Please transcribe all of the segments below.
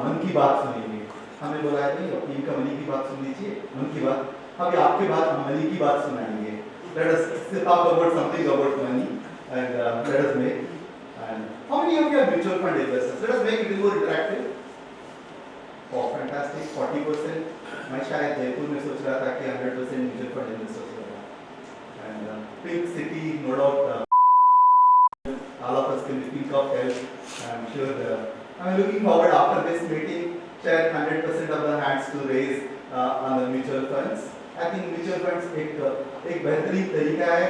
मन की बात सुनेंगे। हमें बोला है नहीं अपनी इनका मनी की बात सुन लीजिए, मन की बात। अभी आपके बाद हम मनी की बात सुनाएंगे। Let us talk about something about money and let us make. And how many of you are mutual fund investors? Let us make it more interactive. Oh, fantastic! 40%. मैं शायद जयपुर में सोच रहा था कि 100% म्यूचुअल फंड इन्वेस्टर्स होगा। And pink city, no doubt. All of us can think of health. I'm sure. I'm looking forward after this meeting. Share 100% of the hands to raise on the mutual funds. I think mutual funds एक बेहतरीन तरीका है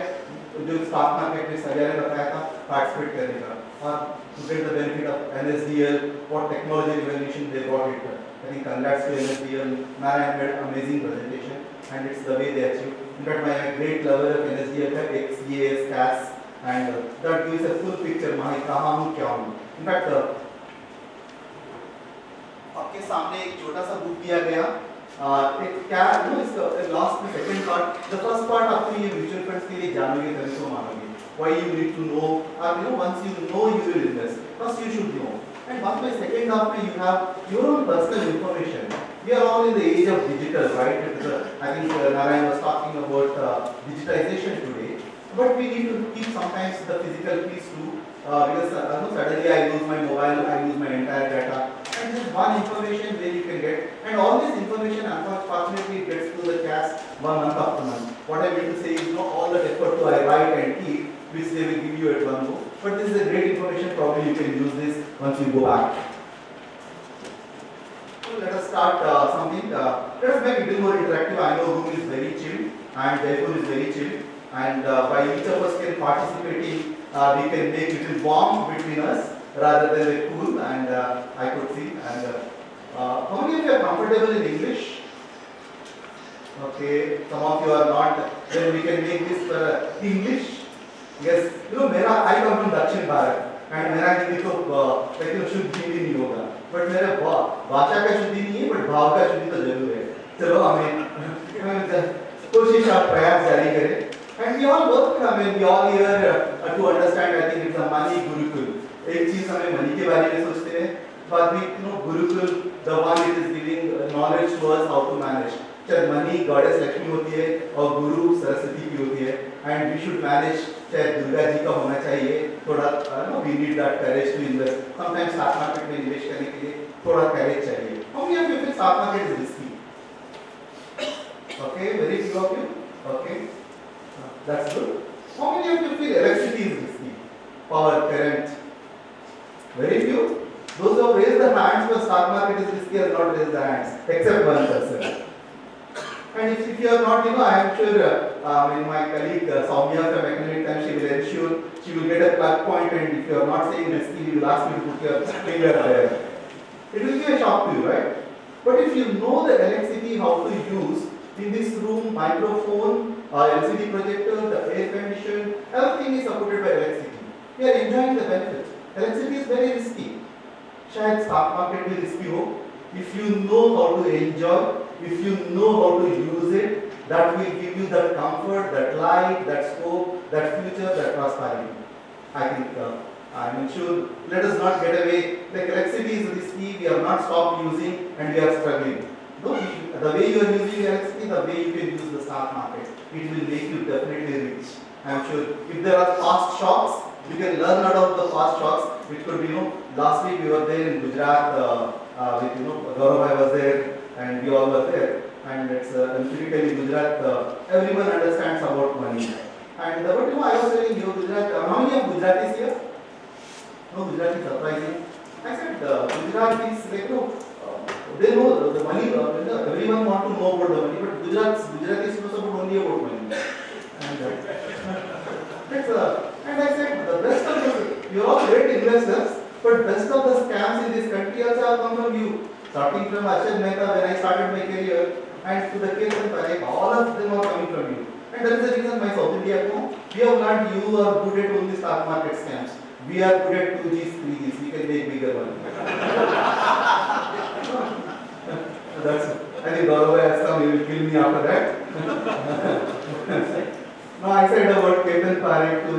जो stock market में सरिया ने बताया था पार्टिसिपेट करने का और to get the benefit of NSDL, what technology revolution they brought it. I think congrats to NSDL. Narayan made amazing presentation and it's the way they achieved. In fact, my great lover of NSDL है XEAS, CAS. And that gives a full picture मैं कहाँ हूँ क्या हूँ. In fact, आपके सामने एक छोटा सा बुक दिया गया. एक क्या इसका लास्ट में second part. The first part आपको ये म्यूचुअल फंड्स के लिए जानोगे तभी तो मानोगे. Why you need to know, or once you know you will invest. First you should know. And once by second half में you have your own personal information. We are all in the age of digital, right? I think Narayan was talking about digitization today. But we need to keep sometimes the physical piece too, because suddenly I lose my mobile, I lose my entire data, and this is one information where you can get, and all this information unfortunately gets to the cash 1 month after month. What I mean to say is all the effort to I write and keep, which they will give you at one go. But this is a great information. Probably you can use this once you go back. So let us start something. Let us make it more interactive. I know room is very chill and Jaipur is very chill. And by each of us can participating, we can make it warm between us rather than a cool. And I could see. And how many of you are comfortable in English? Okay, some of you are not. Then we can make this English. Yes, I come from Dakshin Bharat, and मेरा हिंदी तो शुद्ध हिंदी नहीं होगा. But मेरा भाषा का शुद्धि नहीं है, but भाव का शुद्धि तो जरूर है. चलो हमें कोशिश और प्रयास जारी करें. And we all work, we all here to understand. I think it's a money Gurukul. एक चीज हमें मनी के बारे में सोचते हैं, but we Gurukul, the one it is giving knowledge to us how to manage. चाहे मनी गॉडेस लक्ष्मी होती है और गुरु सरस्वती की होती है, and we should manage. चाहे दुर्गा जी का होना चाहिए, थोड़ा we need that courage to invest. Sometimes stock market में निवेश करने के लिए थोड़ा courage चाहिए. How many of you feel stock market is risky? Okay, very few of you. Okay. That's good. How many of you feel electricity is risky? Power, current? Very few. Those who have raised their hands for stock market is risky have not raised their hands, except one person. And if you are not, I am sure my colleague Soumya from Economic Times, she will ensure she will get a plug point, and if you are not saying risky, you will ask me to put your finger there. It will be a shock to you, right? But if you know the electricity, how to use, in this room, microphone, LCD projector, the air condition, everything is supported by electricity. We are enjoying the benefit. Electricity is very risky. शायद stock market भी risky हो. If you know how to enjoy, if you know how to use it, that will give you that comfort, that light, that scope, that future, that prosperity. I think I'm sure. Let us not get away. Like electricity is risky. We have not stopped using, and we are struggling. The way you are using electricity, the way you can use the stock market, it will make you definitely rich. I am sure. If there are fast shocks, you can learn out of the fast shocks. Which could be, last week we were there in Gujarat with, Gaurav was there, and we all were there. And it's empirically Gujarat. Everyone understands about money. And but I was telling you, Gujarat. How many of Gujaratis here? No, Gujarati surprising. I said Gujarat is like they know the money. Everyone want to know about the money, but Gujaratis knows about only about money. And I said the best of the, you are all great investors, but best of the scams in this country also have come from you. Starting from Arshad Mehta when I started my career, and to the case of Parek, all of them are coming from you. And that is the reason my South India we have learned you are good at only stock market scams. We are good at 2Gs, 3Gs. We can make bigger money. I think Gaurav has come, he will kill me after that. No, I said about Ketan Parekh to,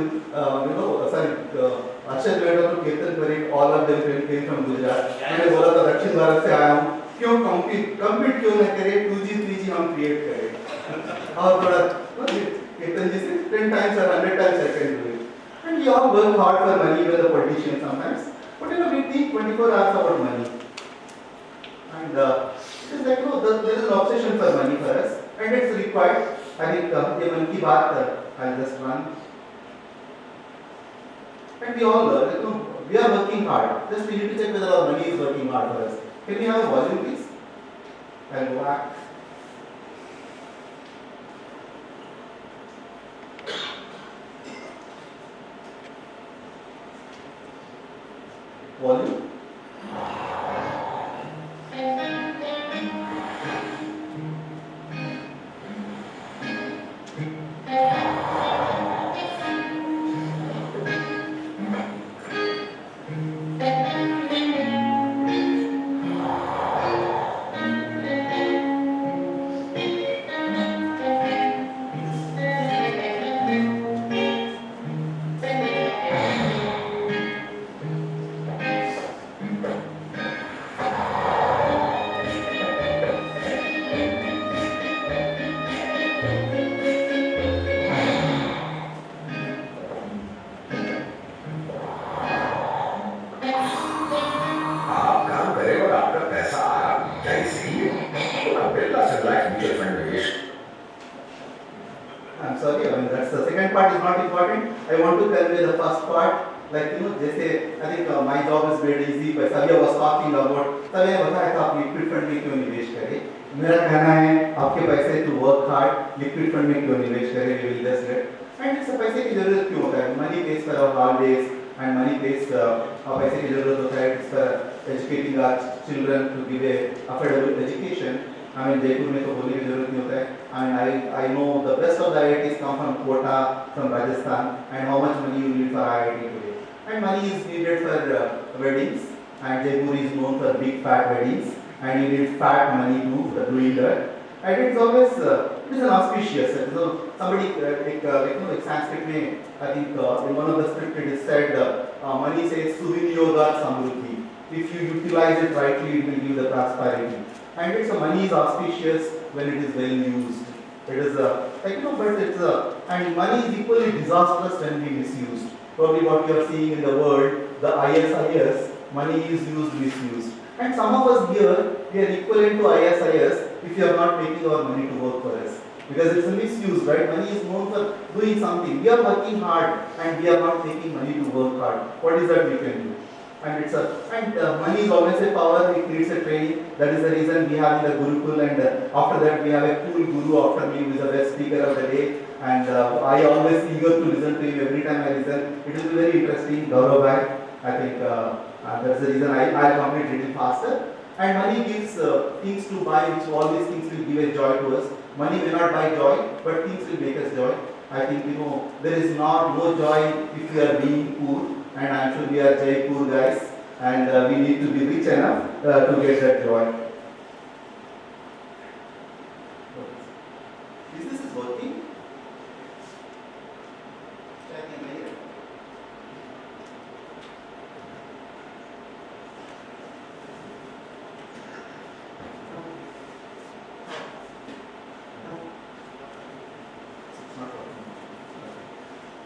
Arshad Mehta to Ketan Parekh, all all of them came from Gujarat. मैंने बोला था दक्षिण भारत से आया हूँ, क्यों compete क्यों न करें, 2G 3G हम create करें, और थोड़ा केतन जी से 10 times or 100 times I can do it. And we all work hard for money, even the politicians sometimes. But we think 24 hours about money. And it is like, there is an obsession for money for us, and it's required. I think ये मन की बात I'll just run. And we all, we are working hard. Just we need to check whether our money is working hard for us. Can we have a volume, please? I'll go back. Volume. I'm sorry, I mean that's the second part is not important. I want to convey the first part. Like जैसे I think my job is very easy. But सभी was talking about तभी मैंने बताया था आप liquid fund में क्यों निवेश करें. मेरा कहना है आपके पैसे to work hard liquid fund में क्यों निवेश करें. We will just get. And इस पैसे की जरूरत क्यों होता है. Money pays for our holidays and money pays पैसे की जरूरत होता है for educating our children to give a affordable education. I mean, Jaipur में तो बोलने की जरूरत नहीं होता है. I know the best of the IITs come from Kota, from Rajasthan, and how much money you need for IIT today. And money is needed for weddings, and Jaipur is known for big fat weddings, and you need fat money to doing that. And it's always it is an auspicious. So somebody like Sanskrit में I think in one of the script it is said money says suvinyogat samruddhi. If you utilize it rightly, it will give the prosperity. And it's money is auspicious when it is well used. It is but it's and money is equally disastrous when we misused. Probably what you are seeing in the world, the ISIS, money is used, misused. And some of us here, we are equivalent to ISIS if you are not making our money to work for us. Because it's a misuse, right? Money is known for doing something. We are working hard and we are not taking money to work hard. What is that we can do? And money is always a power, it needs a training. That is the reason we have the Gurukul, and after that we have a cool guru after me who is the best speaker of the day. And I always eager to listen to him every time I listen. It will be very interesting. Gaurav bhai, I think that's the reason I'll complete little faster. And money gives things to buy, which all these things will give a joy to us. Money may not buy joy, but things will make us joy. I think there is no joy if we are being poor. And I'm sure we are Jaipur guys, and we need to be rich enough to get that joy. Is this working?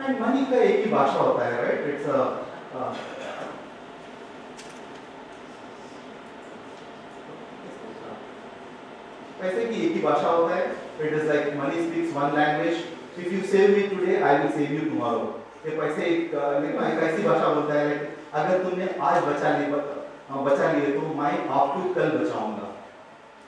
And money का एक ही भाषा होता है, right? It's पैसे की एक ही भाषा होता है. It is like money speaks one language. If you save me today, I will save you tomorrow. ये पैसे एक ऐसी भाषा बोलता है. अगर तुमने आज बचा लिए तो मैं आपको कल बचाऊंगा.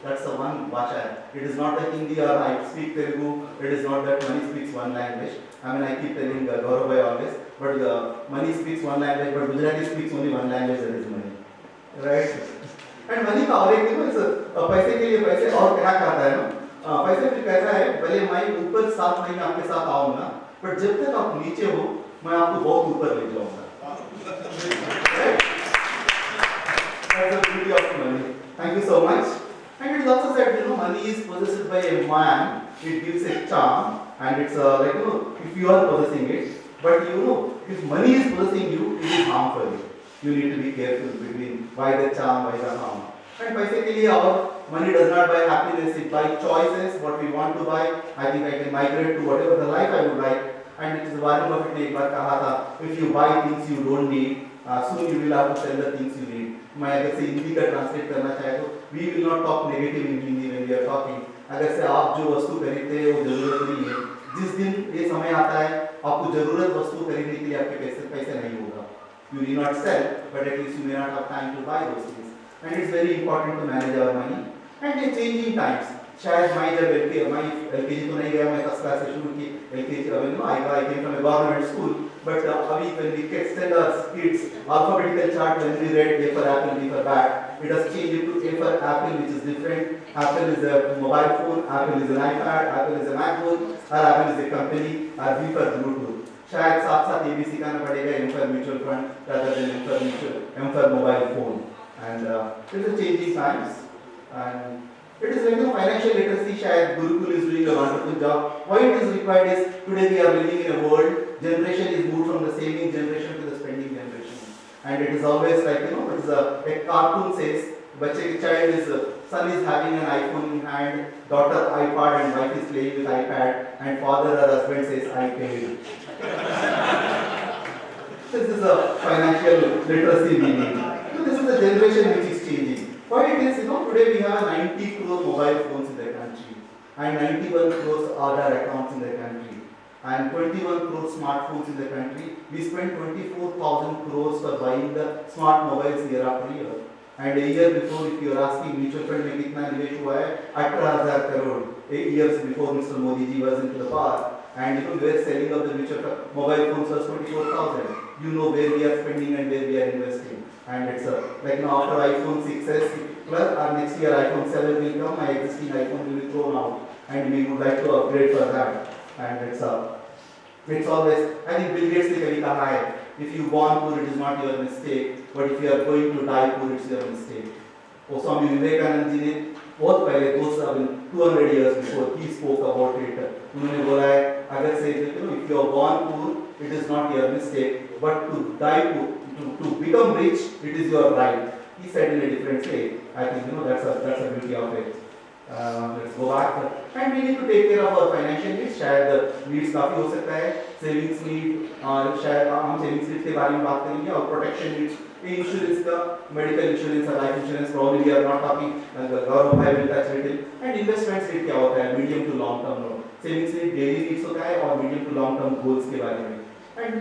That's the one भाषा है. It is not like Hindi or I speak Telugu. It is not that money speaks one language. I mean, I keep telling Gaurav bhai always, but money speaks one language, but Gujarati speaks only one language, that is money, right? And money का और एक पैसे के लिए पैसे और क्या कहता है ना, पैसे फिर कहता है भले मैं ऊपर 7 महीने आपके साथ आऊँगा, but जब तक आप नीचे हो, मैं आपको बहुत ऊपर ले जाऊँगा. Right? That's the beauty of money. Thank you so much. And it is also said, money is possessed by a man. It gives a charm, and it's if you are possessing it. But if money is possessing you, it is harm for you. You need to be careful between why the charm, why the harm. And basically our money does not buy happiness, it buys choices, what we want to buy. I think I can migrate to whatever the life I would like. And it is Warren Buffett ने एक बार कहा था, if you buy things you don't need, soon you will have to sell the things you need. मैं अगर से हिंदी का translate करना चाहे तो we will not talk negative in Hindi when we are talking. अगर से आप जो वस्तु खरीदते हैं वो जरूरत नहीं है. जिस दिन ये समय आता है आपको जरूरत वस्तु खरीदने के लिए आपके पैसे नहीं होगा. You will not sell, but at least you may not have time to buy those things. And it's very important to manage our money. And the changing times. शायद मैं जब LKG तो नहीं गया, मैं 10 क्लास से शुरू की LKG. I came from a government school, but अभी when we extend our kids alphabetical chart, when we read A for apple, B for bat, it has changed to A for apple, which is different. Apple is a mobile phone, Apple is an iPad, Apple is a MacBook, or Apple is a company, or B for Bluetooth. शायद साथ साथ ये भी सिखाना पड़ेगा M for mutual fund rather than M for mobile phone. And it is changing times. And it is like financial literacy. शायद Gurukul is doing a wonderful job. Why it is required is today we are living in a world. Generation is moved from the saving generation to the spending generation, and it is always like it is a cartoon says. बच्चे के child is son is having an iPhone in hand, daughter iPad, and wife is playing with iPad, and father or husband says I paid. This is a financial literacy meaning. So this is a generation which is changing. Why it is, today we have 90 crore mobile phones in the country and 91 crores Aadhaar accounts in the country and 21 crore smartphones in the country. We spend 24,000 crores for buying the smart mobiles year after year. And a year before, if you are asking mutual fund में कितना निवेश हुआ है, 18,000 crore. 8 years before Mr. Modi ji was into the power. And where selling of the mutual fund mobile phones was 24,000. You know where we are spending and where we are investing. And it's like after iPhone 6s plus next year iPhone 7 will come, my existing iPhone will be thrown out, and we would like to upgrade for that. And it's always, I think Bill Gates ने कभी कहा है, if you born poor it is not your mistake, but if you are going to die poor it's your mistake. वो स्वामी विवेकानंद जी ने बहुत पहले 200 years before he spoke about it. उन्होंने बोला है अगर से if you are born poor it is not your mistake, but to die poor, to become rich, it is your right. He said in a different way. I think that's a beauty of it. Let's go back. And we need to take care of our financial needs. शायद needs काफी हो सकता है. Savings need, शायद हम savings needs के बारे में बात करेंगे और protection needs. Insurance का medical insurance और life insurance probably we are not talking. Gaurav bhai will touch little. And investments need क्या होता है? Medium to long term loan. Savings need daily needs होता है और medium to long term goals के बारे में. And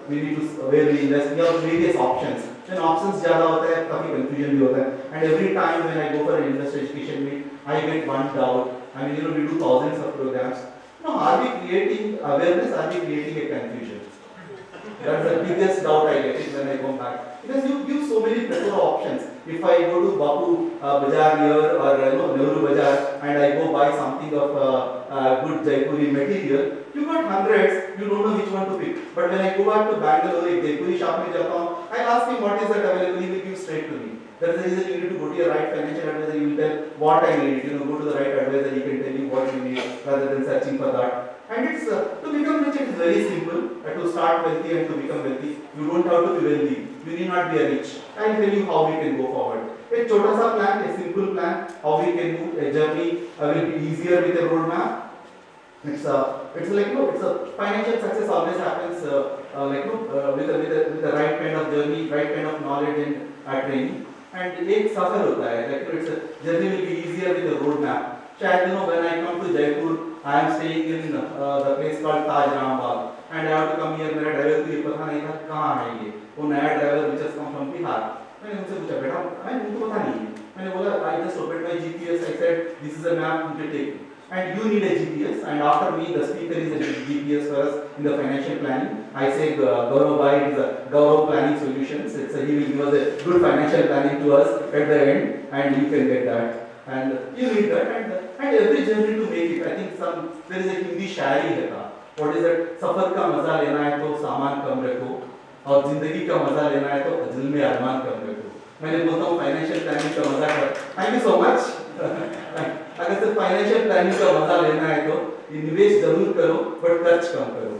we need to where we invest. We have various options. When options ज़्यादा होता है, काफी confusion भी होता है. And every time when I go for an investor education meet, I get one doubt. I mean, we do thousands of programs. Are we creating awareness? Are we creating a confusion? That's the biggest doubt I get when I go back. Because you give so many plethora options. If I go to Bapu Bazaar here or Nehru Bazaar and I go buy something of good Jaipuri material, you got hundreds, you don't know which one to pick. But when I go back to Bangalore, if Jaipuri shop mein jata hu, I ask him what is that available, he will give straight to me. That's the reason you need to go to your right financial advisor, he will tell what I need. Go to the right advisor, he can tell you what you need rather than searching for that. And it's to become rich, it is very simple. To start wealthy and to become wealthy, you don't have to be wealthy. You need not be a rich. I will tell you how we can go forward. A chota sa plan, a simple plan, how we can move. A journey will be easier with a roadmap. It's like it's a financial success always happens with the right kind of journey, right kind of knowledge and training. And एक सफर होता है. It's a journey will be easier with a roadmap. शायद when I come to Jaipur, I am staying in the place called Taj Rambagh, and I have to come here. मेरा driver को ये पता नहीं था कहाँ है ये. वो नया driver which has come from Bihar. मैंने उनसे पूछा बेटा, उनको पता नहीं है. मैंने बोला I just opened my GPS. I said this is a map you can take. And you need a GPS, and after me the speaker is a GPS for us in the financial planning. I say Gaurav bhai is a Gaurav Planning Solutions. He will give us a good financial planning to us at the end, and you can get that. And you need that, and every journey to make it. I think there is a Hindi शायरी है था. What is that? सफर का मजा लेना है तो सामान कम रखो, और जिंदगी का मजा लेना है तो दिल में अरमान कम रखो. मैंने बोलता हूँ फाइनेंशियल प्लानिंग का मजा कर. Thank you so much. अगर सिर्फ फाइनेंशियल प्लानिंग का मजा लेना है तो निवेश जरूर करो, बट खर्च कम करो.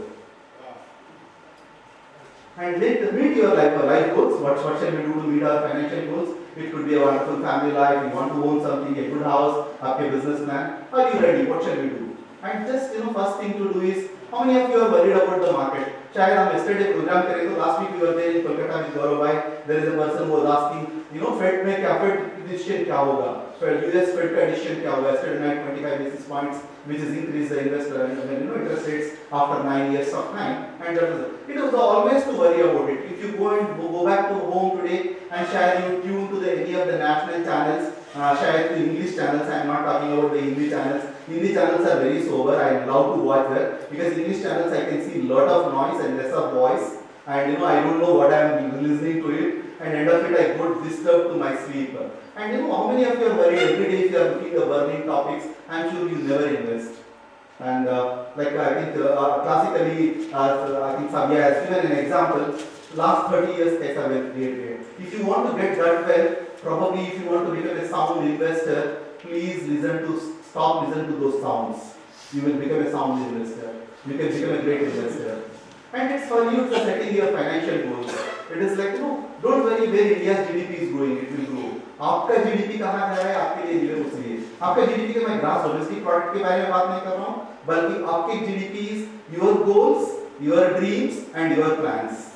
and meet your life goals. What shall we do to meet our financial goals? It could be a wonderful family life. You want to own something, a good house, a business plan. Are you ready? What shall we do? And just first thing to do is, how many of you are worried about the market? शायद हम yesterday program करें तो last week we were there in Kolkata with Gaurav bhai. There is a person who was asking, Fed में क्या Fed decision क्या होगा? US Fed का decision क्या होगा? Yesterday night 25 basis points, which is increase the investor interest rates after 9 years of time, and that was it. Was always to worry about it. If you go back to home today and share you tune to any of the national channels, share the English channels. I am not talking about the Hindi channels. Hindi channels are very sober. I love to watch that because English channels I can see lot of noise and less of voice, and I don't know what I am listening to it, and end of it I got disturbed to my sleep. And how many of you are worried every day if you are looking at burning topics? I am sure you never invest. And like I think classically, I think Sabia has given an example. Last 30 years, kaisa wealth created. If you want to get that wealth, probably if you want to become a sound investor, please stop listening to those sounds. You will become a sound investor. You can become a great investor. And it's for you to setting your financial goals. It is like, don't worry where India's GDP is growing, it will grow. आपका GDP कहाँ जा रहा है आपके लिए जीवन उसके लिए. आपका GDP के मैं ग्रास डोमेस्टिक प्रोडक्ट के बारे में बात नहीं कर रहा हूँ, बल्कि आपके GDP is your goals, your dreams and your plans.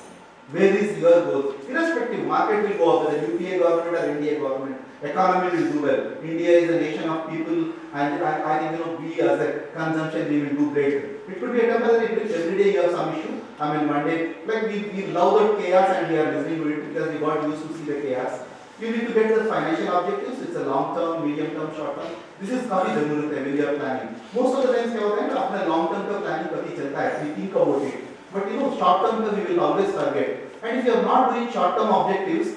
Where is your goal? Irrespective, market will go up, whether UPA government or India government, economy will do well. India is a nation of people, and I think we as a consumption we will do great. It could be a temporary glitch. Every day you have some issue. I mean Monday, like we love that chaos and we are listening to it because we got used to see the chaos. You need to get the financial objectives. It's a long term, medium term, short term. This is काफी जरूरत है when you are planning. Most of the times क्या होता है ना अपना long term का planning कभी चलता है. We think about it. But short term we will always forget. And if you are not doing short term objectives,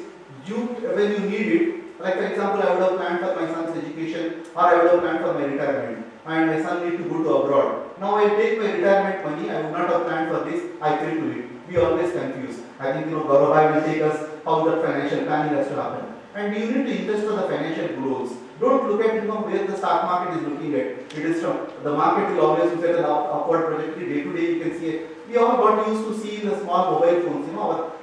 when you need it, like for example, I would have planned for my son's education, or I would have planned for my retirement, and my son need to go to abroad. Now I take my retirement money. I would not have planned for this. I pay to it. We always confuse. I think Gaurav bhai will take us how that financial planning has to happen. And you need to invest for the financial goals. Don't look at where the stock market is looking at. It is from the market will always look at an upward trajectory. Day to day you can see it. We all got used to see the small mobile phones.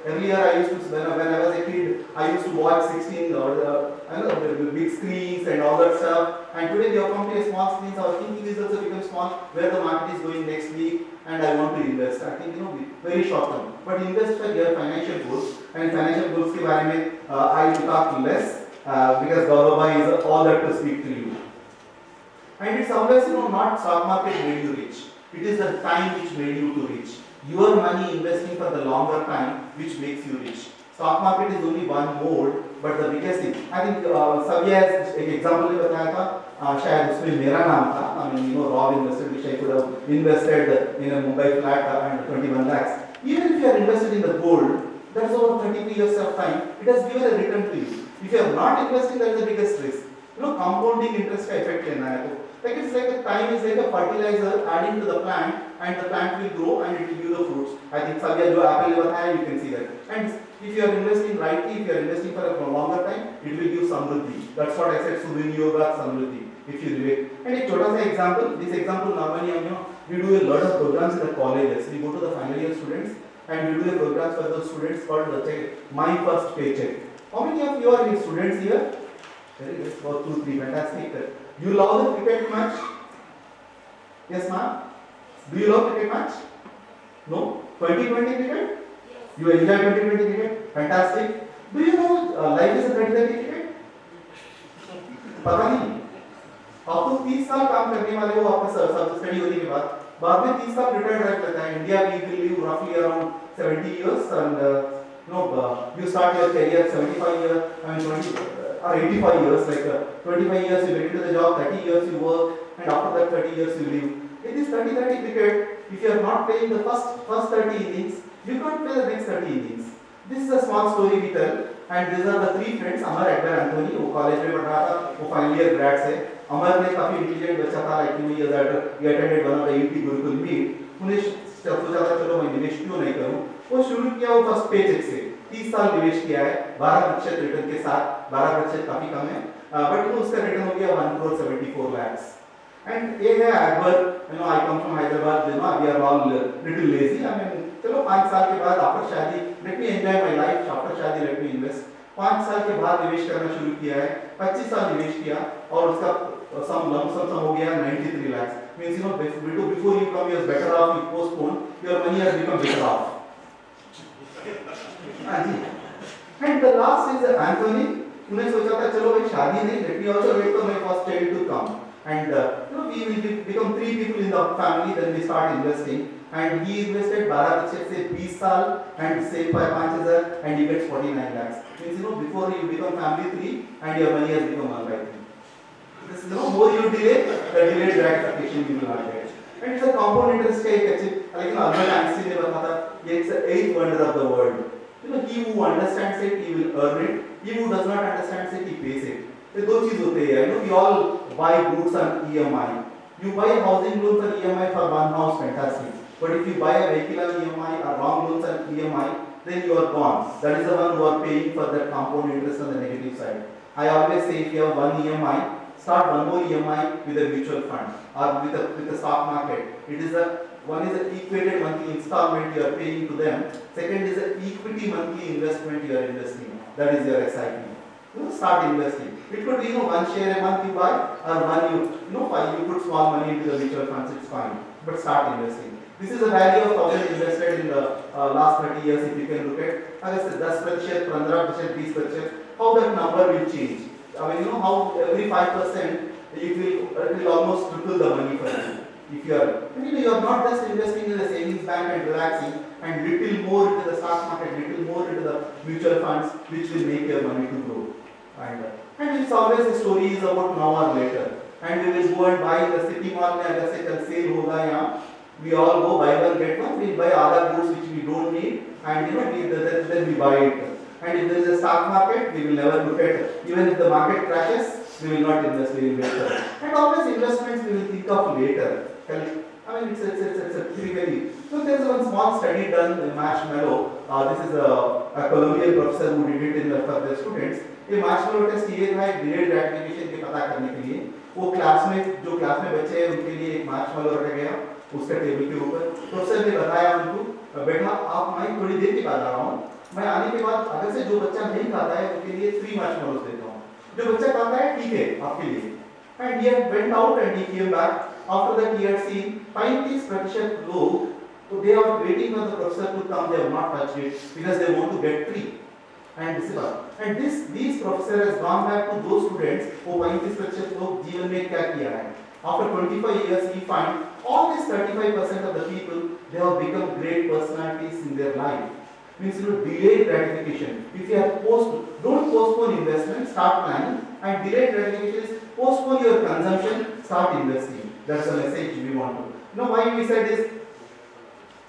Earlier I used to, when I was a kid, I used to watch 16 or the big screens and all that stuff. And today we have come to a small screens. Our thinking is also become small. Where the market is going next week, and I want to invest. I think very short term. But invest for your financial goals. And financial goals के बारे में I will talk less because Gaurav bhai is all that to speak to you. And it's always not stock market made you rich. It is the time which made you to rich. Your money investing for the longer time which makes you rich. Stock market is only one mode, but the biggest thing. I think Sabia has एक example बताया था. शायद उसमें मेरा नाम था. I mean Rob invested, which I could have invested in a Mumbai flat and 21 lakhs. Even if you are invested in the gold, that's over 33 years of time. It has given a return to you. If you are not investing, that is the biggest risk. Compounding interest का effect लेना है तो. Like it's like a time is like a fertilizer adding to the plant, and the plant will grow and it will give the fruits. I think Sabia जो apple ने बताया, you can see that. And if you are investing rightly, if you are investing for a longer time, it will give samruddhi. That's what I said, Subhinyoga samruddhi. If you relate. And a छोटा सा example, this example normally we do a lot of programs in the colleges. We go to the final year students and we do the programs for those students called My First Paycheck. How many of you are students here? Very good. About 2, 3. Fantastic. You love the cricket match? Yes, ma'am? Do you love cricket match? No? 2020 cricket? You enjoy 2020 cricket? Fantastic. Do you know life is a 2020 cricket? पता नहीं. आप तो 30 साल काम करने वाले हो आपका सब स्टडी होने के बाद में 30 साल रिटायर्ड रह लेता है. India we will live roughly around 70 years and you start your career 75 years, I mean 20 or 85 years, like 25 years you get into the job, 30 years you work, and after that 30 years you live. In this 30-30 cricket, if you are not playing the first 30 innings, you can't play the next 30 innings. This is a small story we tell, and these are the 3 friends. Amar, Edgar, Anthony, वो college में पढ़ रहा था, वो final year grade से. अमर ने काफी intelligent बच्चा था, like 2 years later he attended one of the UP Gurukul meet. उन्हें सोचा था चलो मैं निवेश क्यों नहीं करूं. वो शुरू किया वो फर्स्ट पेचेक से. 30 साल निवेश किया है, 12% रिटर्न के साथ. 12% काफी कम है, बट उसका रिटर्न हो गया 1,74 lakhs. And ये है Akbar, I come from Hyderabad, we are all little lazy. I mean, चलो 5 साल के बाद आफ्टर शादी let me enjoy my life, after शादी लेट मी इन्वेस्ट। 5 साल के बाद निवेश करना शुरू किया है, 25 साल निवेश किया और उसका सम हो गया 93 lakhs। Means you know before you come you better off, you postpone, your money has become better off. हां जी। And the last is Anthony. उन्हें सोचा था चलो भाई शादी नहीं, let me also wait for my first child to come and you know we will become 3 people in the family, then we start investing and he invested 12 से 20 साल and say 5000 and he gets 49 lakhs। means you know before you become family 3 and your money has become 1 by 3। this you know more you delay the delayed gratification you will not get। and it's a compound interest का एक अच्छी, लेकिन Albert Einstein ने बताया था ये it's the 8th wonder of the world। you know he who understands it he will earn it, he who does not understand it he pays it। ये दो चीज होते हैं, you know we all buy goods on EMI। you buy housing loans on EMI for one house, fantastic, but if you buy a vehicle on EMI or wrong loans on EMI, then you are gone, that is the one who are paying for that compound interest on the negative side। I always say if you have one EMI, start one more EMI with a mutual fund or with the stock market। it is a one is an equated monthly installment you are paying to them, second is an equity monthly investment you are investing, that is your SIP। you know, start investing, it could be you know 1 share a month you buy or one you know you put small money into the mutual funds, it's fine, but start investing। this is the value of 1000 invested in the last 30 years। if you can look at अगर से 10%, 15%, 20%, how that number will change। I mean you know how every 5% it will almost triple the money for you if you are, you know, you are not just investing in the savings bank and relaxing and little more into the stock market, little more into the mutual funds which will make your money to grow। and it's always a story is about now or later, and we will go and buy the city mall में अगर से कल cell होगा यहाँ, we all go buy one get one, we buy other goods which we don't need and you know then we buy it। and if there is a stock market we will never look at, even if the market crashes we will not invest, we will wait for it। and always investments we will think of later। I mean it's a very so there is one small study done in Marshmallow। this is a Colombian professor who did it in for the students। ये Marshmallow test ये था एक delayed gratification के पता करने के लिए, वो क्लास में बच्चे हैं उनके लिए एक मार्शमैलो रखा गया उसका टेबल के ऊपर। प्रोफेसर ने बताया उनको बेटा आप मैं थोड़ी देर के बाद आ रहा हूँ, मैं आने के बाद अगर से जो बच्चा नहीं खाता है उनके लिए 3 मार्शमैलोस देता हूँ, जो बच्चा खाता है ठीक है आपके लिए। and he went out and he came back, after that he had seen 35% लोग तो they are waiting for the professor to come, they have not touched it because they want to get free। and these professor has gone back to those students वो 35% लोग जीवन में क्या किया है। after 25 years he find all these 35% of the people they have become great personalities in their life। means you know delayed gratification, if you have don't postpone investment, start planning, and delayed gratification is postpone your consumption, start investing। that's the message we want to you know why we said this।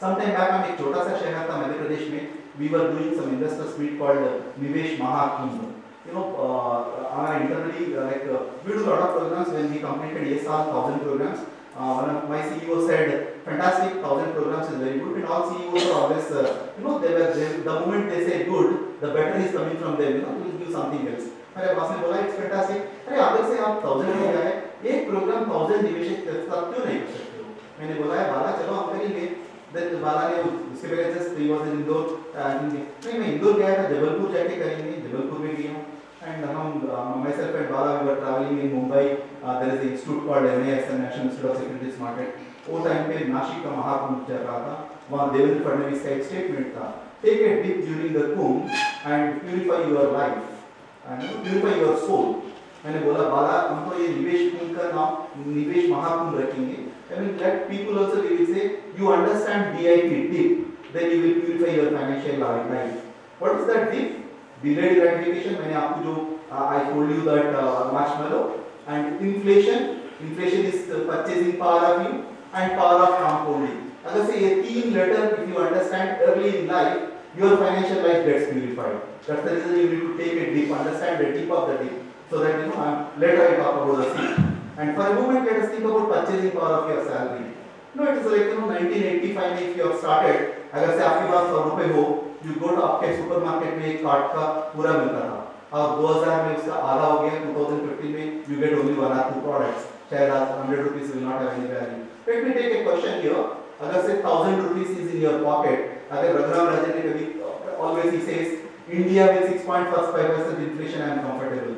sometime back हम एक छोटा सा शहर था मध्य प्रदेश में, we were doing some investors meet called Nivesh Mahakumbh। you know our internally we do a lot of programs, when we completed ये साल 1000 programs, one of my CEO said fantastic, 1000 programs is very good, and all CEOs are always you know the moment they say good the better is coming from them, you know we will do something else। मेरे boss ने बोला it's fantastic, अरे अगर से आप 1000 हो गया है एक प्रोग्राम 1000 निवेशक के साथ क्यों नहीं कर सकते हो। मैंने बोला है बाला चलो हम करेंगे। then बाला ने उसके पहले just he was in Indore, नहीं मैं इंदौर गया था, जबलपुर जाके करेंगे, जबलपुर में गया and हम myself and Bala we were traveling in Mumbai। there is an institute called NIS, National Institute of Securities Market। वो टाइम पे नासिक का महाकुंभ चल रहा था, वहाँ देवेंद्र फडणवीस का एक स्टेटमेंट था, take a dip during the kumbh and purify your life and purify your soul। मैंने बोला बाला हम तो ये निवेश कुंभ का नाम निवेश महाकुंभ रखेंगे। I mean let people also they will say you understand DIP dip, then you will purify your financial life। what is that dip? delayed gratification। मैंने आपको जो I told you that marshmallow and inflation is purchasing power of you and power of compounding। अगर से ये 3 letter if you understand early in life your financial life gets purified। that's the reason you need to take a dip, understand the dip of the dip, so that you know later I talk about the seed। and for a moment let us think about purchasing power of your salary। no it is like you know 1985 if you have started, अगर से आपके पास 100 रुपए हो you go to आपके supermarket में एक cart का पूरा मिलता था और 2000 में उसका आधा हो गया, 2015 में you get only 1 or 2 products, शायद आज 100 rupees will not have any value। let me take a question here। अगर से 1000 rupees is in your pocket, अगर रघुराम राजन ने कभी always he says India with 6.5% inflation I am comfortable.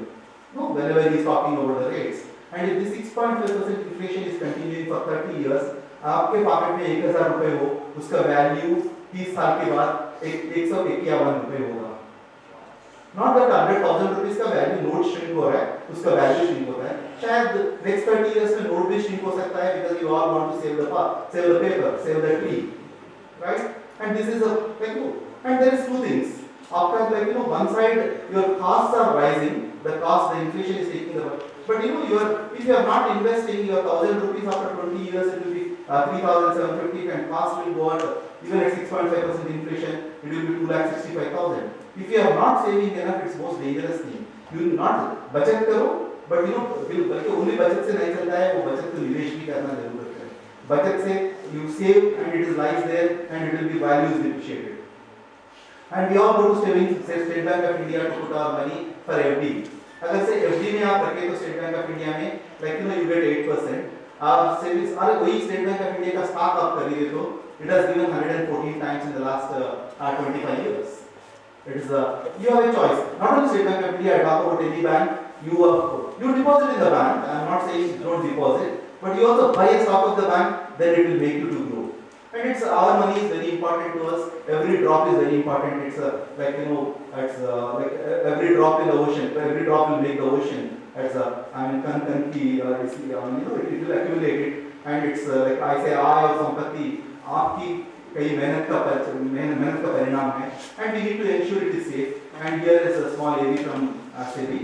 No, whenever he is talking about the rates. And if the 6.5% inflation is continuing for 30 years, आपके pocket में 1000 रुपए हो, उसका value 30 साल के बाद 151 रुपए होगा. Not that 100,000 rupees का वैल्यू नोट श्रिंक हो रहा है, उसका वैल्यू श्रिंक होता है. शायद next 30 years में नोट भी श्रिंक हो सकता है because you all want to save the paper, save the tree, right? And this is a like no. And there is two things. After like one side your costs are rising, the inflation is taking the. But if you are not investing your 1,000 rupees after 20 years, it will be 3,750, and cost will go up. Even at 6.5% inflation, it will be 2,65,000. If you are not saving enough, it's most dangerous thing. You will not बचत करो, but बल्कि only बचत से नहीं चलता है, वो बचत को निवेश भी करना जरूरत है. बचत से you save and it is lies there and it will be values depreciated. And we all go to State Bank of India to put our money for FD. अगर से FD में आप रखें तो State Bank of India में like you get 8%. आप savings अरे वही State Bank of India का stock आप खरीदे तो it has given 114 times in the last 25 years. It is you have a choice. Not only State Bank of India, I talk about any bank. You deposit in the bank. I am not saying don't deposit, but you also buy a stock of the bank. Then it will make you to grow. And it's our money is very important to us. Every drop is very important. It's like it's like every drop in the ocean. Every drop will make the ocean. It's kanki. It's it will accumulate it, and it's like I say, I or sampatti. आपकी कई मेहनत का परिणाम है. And we need to ensure it is safe. And here is a small AV from SEBI.